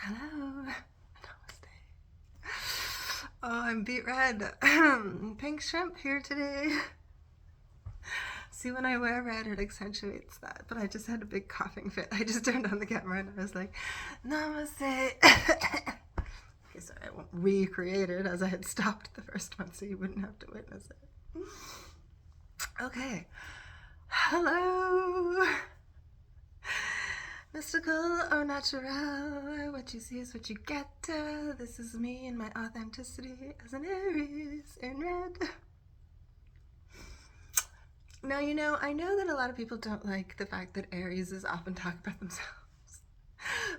Hello. Namaste. Oh, I'm beet red. Pink shrimp here today. See, when I wear red, it accentuates that. But I just had a big coughing fit. I just turned on the camera and I was like, Namaste. Okay, sorry, I won't recreate it as I had stopped the first one so you wouldn't have to witness it. Okay. Hello. Mystical or natural, what you see is what you get. This is me and my authenticity as an Aries in red. Now, I know that a lot of people don't like the fact that Aries is often talked about themselves.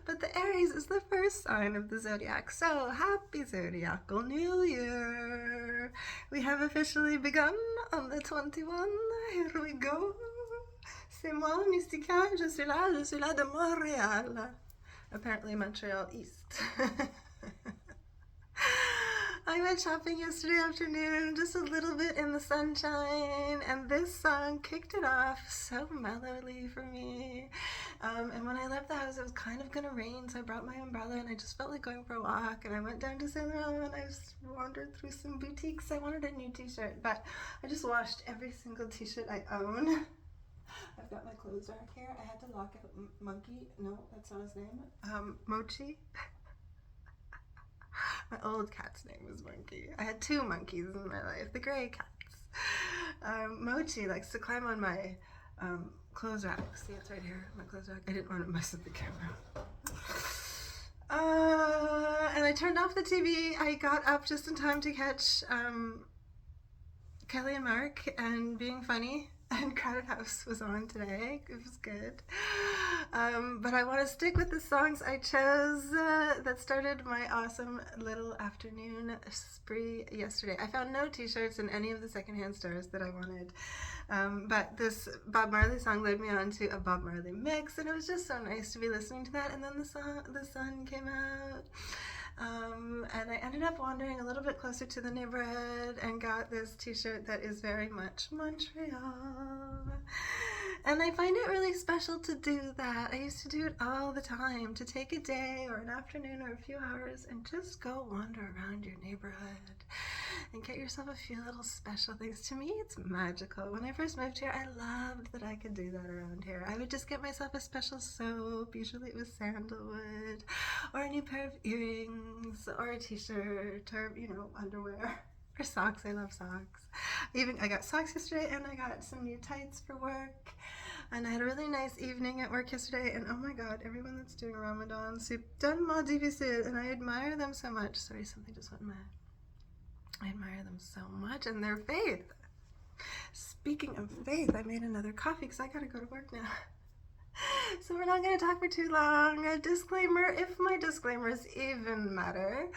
But the Aries is the first sign of the zodiac, so happy zodiacal new year. We have officially begun on the 21. Here we go. C'est moi, Mystica, je suis là de Montréal. Apparently Montreal East. I went shopping yesterday afternoon, just a little bit in the sunshine, and this song kicked it off so mellowly for me. And when I left the house, it was kind of gonna rain, so I brought my umbrella, and I just felt like going for a walk, and I went down to Saint Laurent, and I just wandered through some boutiques. I wanted a new t-shirt, but I just washed every single t-shirt I own. I've got my clothes rack here. I had to lock out Monkey. No, that's not his name. Mochi. My old cat's name was Monkey. I had two monkeys in my life, the gray cats. Mochi likes to climb on my clothes rack. See, it's right here, my clothes rack. I didn't want to mess with the camera. And I turned off the TV. I got up just in time to catch Kelly and Mark and Being Funny. And Crowded House was on today. It was good. But I want to stick with the songs I chose that started my awesome little afternoon spree yesterday. I found no t-shirts in any of the secondhand stores that I wanted. But this Bob Marley song led me on to a Bob Marley mix, and it was just so nice to be listening to that. And then the sun came out. And I ended up wandering a little bit closer to the neighborhood and got this t-shirt that is very much Montreal. And I find it really special to do that. I used to do it all the time, to take a day or an afternoon or a few hours and just go wander around your neighborhood and get yourself a few little special things. To me, it's magical. When I first moved here, I loved that I could do that around here. I would just get myself a special soap. Usually it was sandalwood, or a new pair of earrings, or a t-shirt, or, underwear, or socks. I love socks. I got socks yesterday, and I got some new tights for work. And I had a really nice evening at work yesterday, and oh my god, everyone that's doing Ramadan, c'est tellement difficile, and I admire them so much. Sorry, something just went mad. I admire them so much and their faith. Speaking of faith, I made another coffee because I gotta go to work now. So we're not going to talk for too long. A disclaimer, if my disclaimers even matter.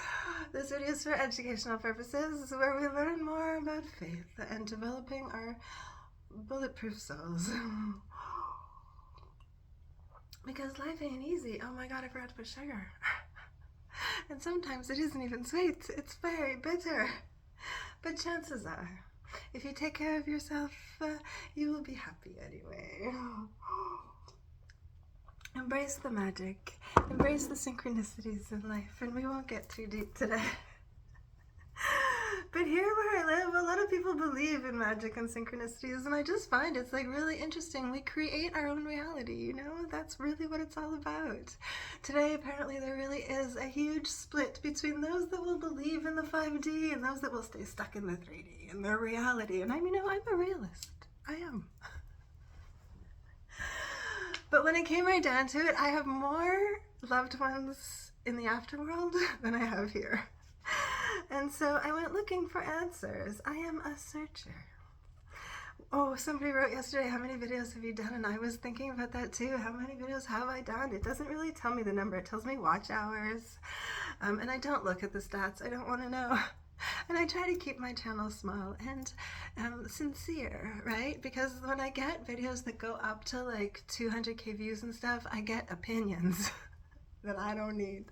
This video is for educational purposes, where we learn more about faith and developing our bulletproof souls. Because life ain't easy. Oh my god, I forgot to put sugar. And sometimes it isn't even sweet. It's very bitter. But chances are, if you take care of yourself, you will be happy anyway. Embrace the magic. Embrace the synchronicities in life. And we won't get too deep today. But here where I live, a lot of people believe in magic and synchronicities, and I just find it's really interesting. We create our own reality, That's really what it's all about. Today, apparently, there really is a huge split between those that will believe in the 5D and those that will stay stuck in the 3D and their reality. And I'm a realist. I am. But when it came right down to it, I have more loved ones in the afterworld than I have here. And so I went looking for answers. I am a searcher. Oh, somebody wrote yesterday, how many videos have you done? And I was thinking about that too. How many videos have I done? It doesn't really tell me the number. It tells me watch hours. And I don't look at the stats. I don't want to know. And I try to keep my channel small and sincere, right? Because when I get videos that go up to 200k views and stuff, I get opinions that I don't need.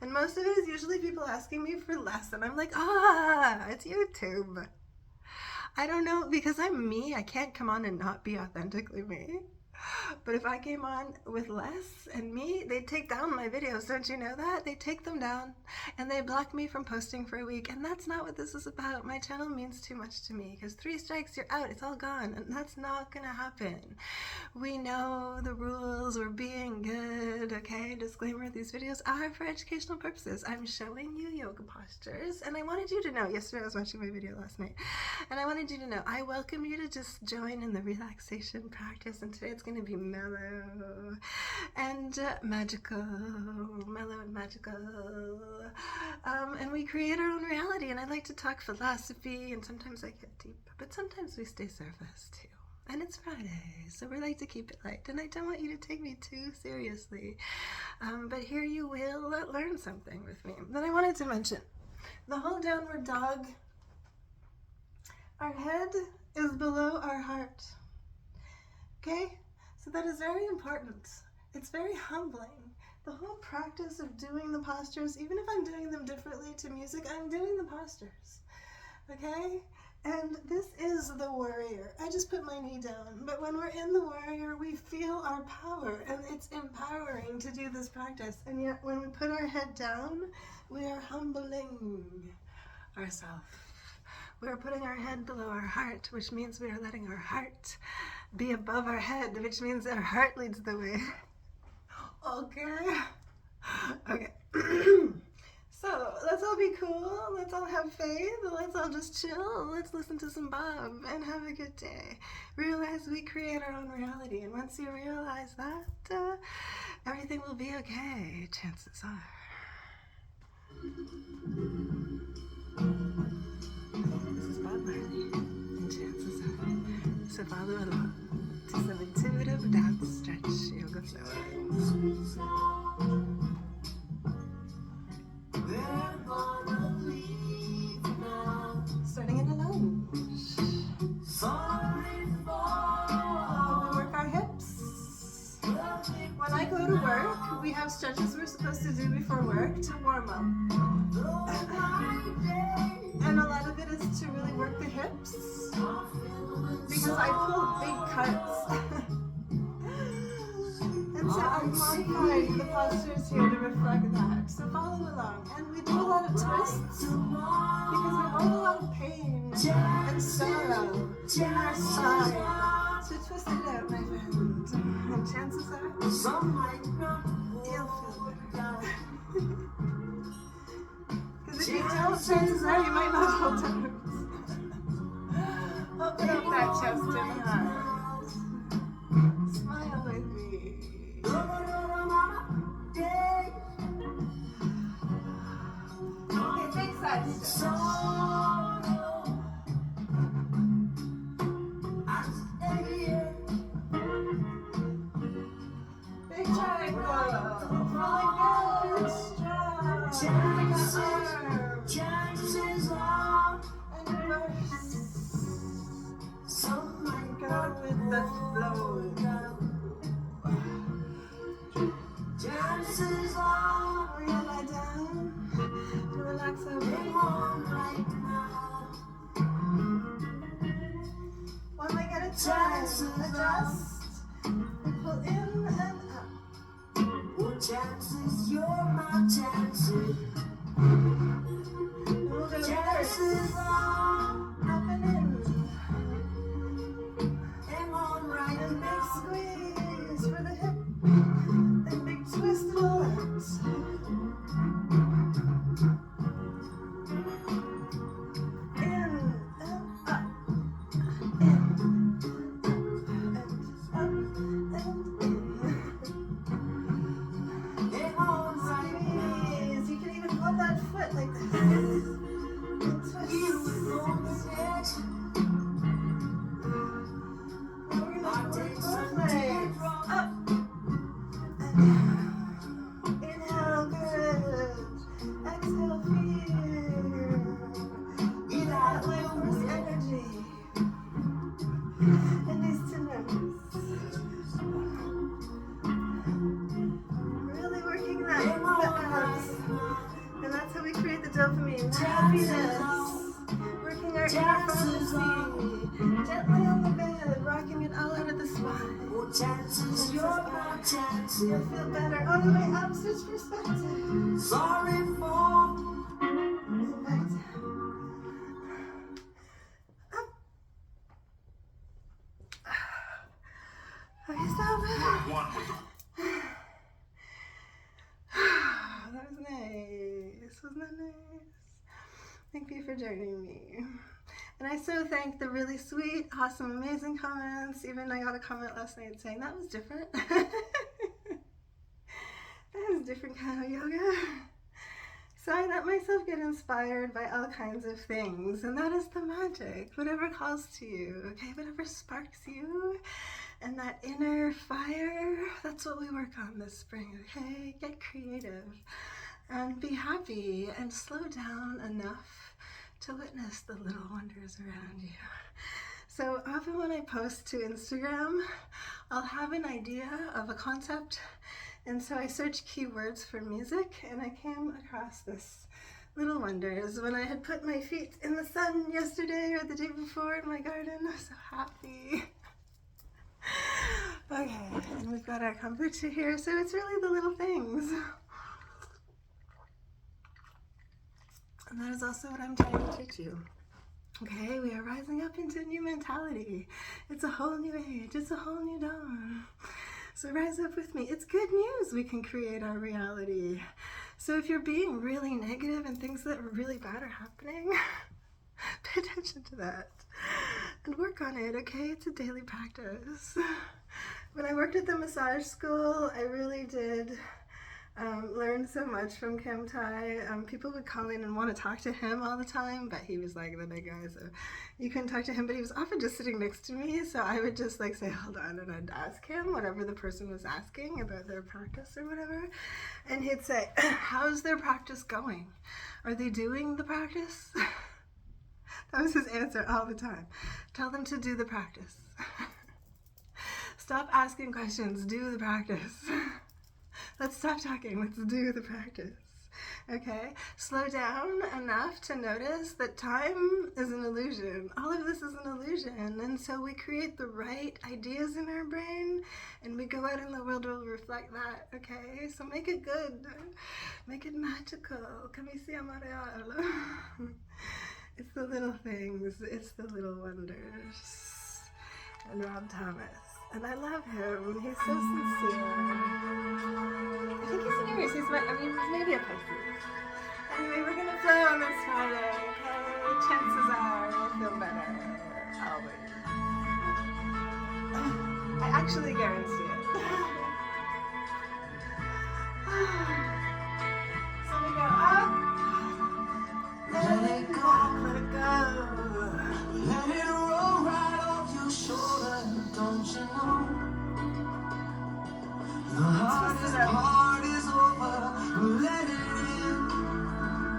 And most of it is usually people asking me for less, and I'm like, it's YouTube. I don't know, because I'm me, I can't come on and not be authentically me. But if I came on with less and me, they'd take down my videos. Don't you know that? They take them down and they block me from posting for a week. And that's not what this is about. My channel means too much to me because 3 strikes, you're out. It's all gone. And that's not going to happen. We know the rules. We're being good. Okay? Disclaimer, these videos are for educational purposes. I'm showing you yoga postures. And I wanted you to know, yesterday I was watching my video last night, and I wanted you to know, I welcome you to just join in the relaxation practice. And today it's going to be mellow and magical, mellow and magical, and we create our own reality. And I like to talk philosophy, and sometimes I get deep, but sometimes we stay surface too. And it's Friday, so we like to keep it light, and I don't want you to take me too seriously, but here you will learn something with me. Then I wanted to mention the whole downward dog. Our head is below our heart, okay? So that is very important. It's very humbling. The whole practice of doing the postures, even if I'm doing them differently to music, I'm doing the postures, okay? And this is the warrior. I just put my knee down, but when we're in the warrior, we feel our power, and it's empowering to do this practice. And yet when we put our head down, we are humbling ourselves. We are putting our head below our heart, which means we are letting our heart be above our head, which means our heart leads the way. Okay. So let's all be cool. Let's all have faith. Let's all just chill. Let's listen to some Bob and have a good day. Realize we create our own reality. And once you realize that, everything will be okay, chances are. This is Bob Marley, and chances are. So follow along to some intuitive dance stretch yoga flow. Starting in a lunge. We work our hips. When I go to work, we have stretches we're supposed to do before work to warm up. And a lot of it is to really work the hips, because I pull big cuts. And so I'm modifying the postures here to reflect that. So follow along. And we do a lot of twists because we hold a lot of pain and sorrow in our side. So twist it out, my friend. And chances are, you'll feel better. Because if you don't, chances are you might not hold tight. Open up that chest and heart. Smile with me. Okay, big side stretch. Big triangle. Rolling down, strong. And reverse. Go with the flow. We're gonna lie down to relax our brain. One leg at a time. Adjust. We pull in and up. Your chances, you're my chances. And we'll go chances up and in. And big squeeze for the hip. And big twist to the legs. In and up. In and up and in. Squeeze. You can even hold that foot like this. And twist. Both legs up and down. Inhale, good. Exhale, fear. Get that life force energy in these tendons. Really working the abs. And that's how we create the dopamine, the happiness. Working our inner fantasy. Gently on the bed, rocking it all out of the spine. You'll feel better. All the way up, switch perspective. Sorry for. And back down. Up. Okay, stop. That was nice. Wasn't that nice? Thank you for joining me. And I so thank the really sweet, awesome, amazing comments. Even I got a comment last night saying that was different. That was a different kind of yoga. So I let myself get inspired by all kinds of things. And that is the magic. Whatever calls to you, okay? Whatever sparks you. And that inner fire, that's what we work on this spring, okay? Get creative and be happy and slow down enough to witness the little wonders around you. So often when I post to Instagram, I'll have an idea of a concept, and so I search keywords for music, and I came across this little wonders. When I had put my feet in the sun yesterday or the day before in my garden, I was so happy. Okay, and we've got our kombucha here, so it's really the little things. And that is also what I'm trying to teach you. Okay, we are rising up into a new mentality. It's a whole new age, it's a whole new dawn. So rise up with me. It's good news we can create our reality. So if you're being really negative and things that are really bad are happening, pay attention to that and work on it, okay? It's a daily practice. When I worked at the massage school, I really did learn so much from Kim Tai. People would call in and want to talk to him all the time, but he was like the big guy, so you couldn't talk to him, but he was often just sitting next to me, so I would just like say, hold on, and I'd ask him whatever the person was asking about their practice or whatever, and he'd say, how's their practice going? Are they doing the practice? That was his answer all the time. Tell them to do the practice. Stop asking questions, do the practice. Let's stop talking, let's do the practice. Okay? Slow down enough to notice that time is an illusion. All of this is an illusion. And so we create the right ideas in our brain and we go out in the world to reflect that. Okay? So make it good. Make it magical. Come see Amareal. It's the little things. It's the little wonders. And Rob Thomas. And I love him. He's so sincere. I think he's an Aries. He's maybe a Pisces. Anyway, we're going to flow on this Friday, okay? Chances are we'll feel better. Always. I actually guarantee it. So we go up. Let it go. Let it go. Let it roll right off your shoulder. Don't you know? The hardest part is over. Let it in.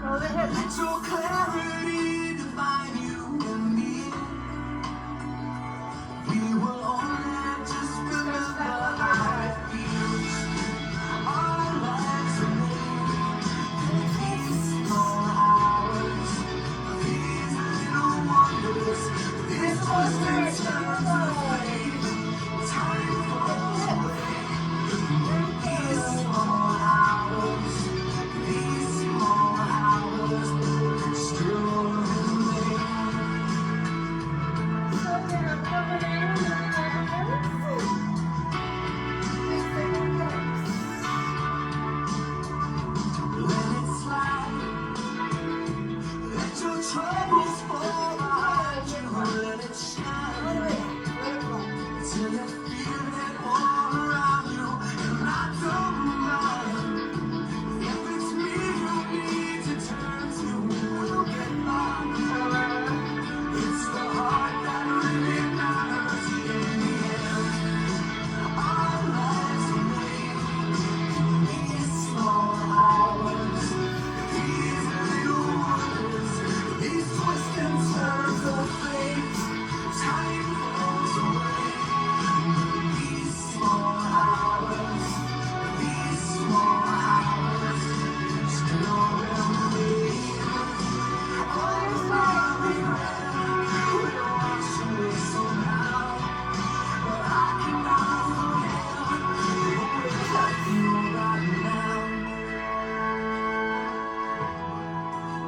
Roll the hips. Let your clarity define you and me. We will only have to spin the light feels. Our lives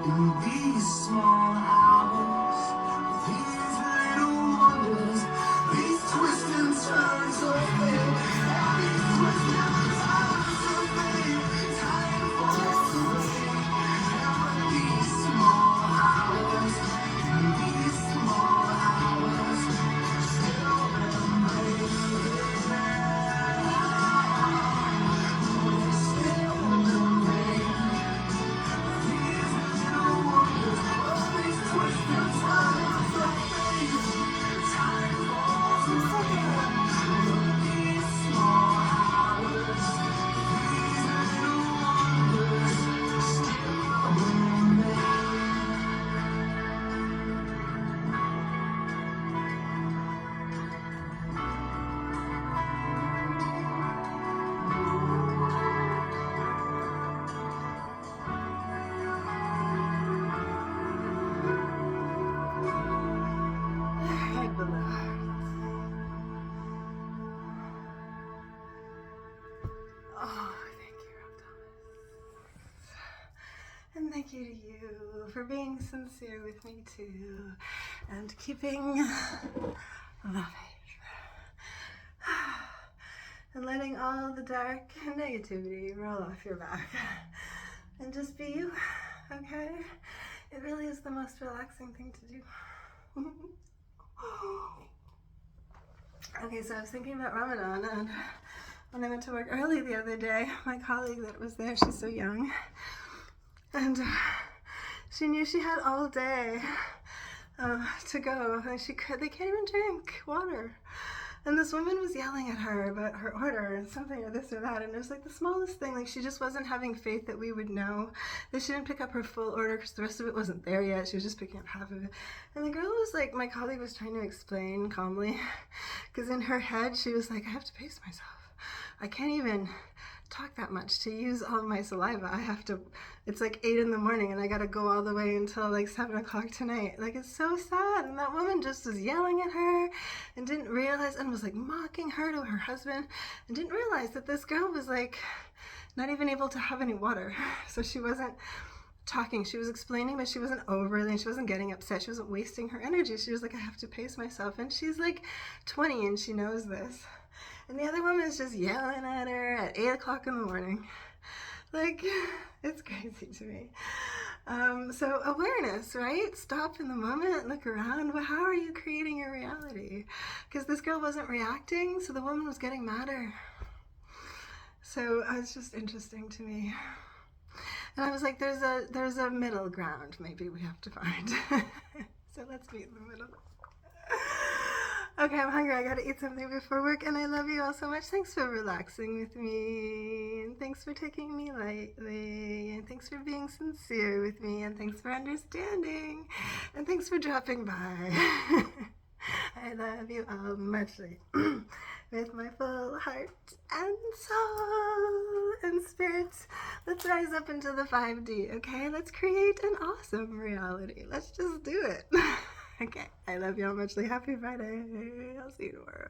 In these small hours, these little wonders, these twists and turns of fate, and these twists and turns of fate, time falls away. And these small hours, in these small hours, still remain, still remain. These little wonders, these twists and turns of fate, time falls away. And these small hours, these little wonders, still Alright, beloved. Oh, thank you, Rob Thomas. And thank you to you for being sincere with me too, and keeping the faith. And letting all the dark negativity roll off your back. And just be you, okay? It really is the most relaxing thing to do. Okay, so I was thinking about Ramadan, and when I went to work early the other day, my colleague that was there, she's so young, and she knew she had all day to go, and they can't even drink water. And this woman was yelling at her about her order and something or this or that, and it was like the smallest thing. Like, she just wasn't having faith that we would know that she didn't pick up her full order because the rest of it wasn't there yet. She was just picking up half of it. And the girl was like, my colleague was trying to explain calmly, because in her head she was like, I have to pace myself. I can't even talk that much to use all of my saliva. I have to, it's like 8 in the morning and I gotta go all the way until like 7 o'clock tonight. Like, it's so sad. And that woman just was yelling at her and didn't realize, and was like mocking her to her husband, and didn't realize that this girl was like not even able to have any water. So she wasn't talking, she was explaining, but she wasn't overly, she wasn't getting upset, she wasn't wasting her energy. She was like, I have to pace myself. And she's like 20 and she knows this. And the other woman is just yelling at her at 8 o'clock in the morning. Like, it's crazy to me. So awareness, right? Stop in the moment, look around. Well, how are you creating your reality? Because this girl wasn't reacting, so the woman was getting madder. So it's just interesting to me. And I was like, there's a middle ground maybe we have to find. So let's meet in the middle. Okay, I'm hungry. I gotta eat something before work, and I love you all so much. Thanks for relaxing with me, and thanks for taking me lightly, and thanks for being sincere with me, and thanks for understanding, and thanks for dropping by. I love you all muchly, with my full heart and soul and spirit. Let's rise up into the 5D, okay? Let's create an awesome reality. Let's just do it. Okay, I love y'all muchly. Happy Friday. I'll see you tomorrow.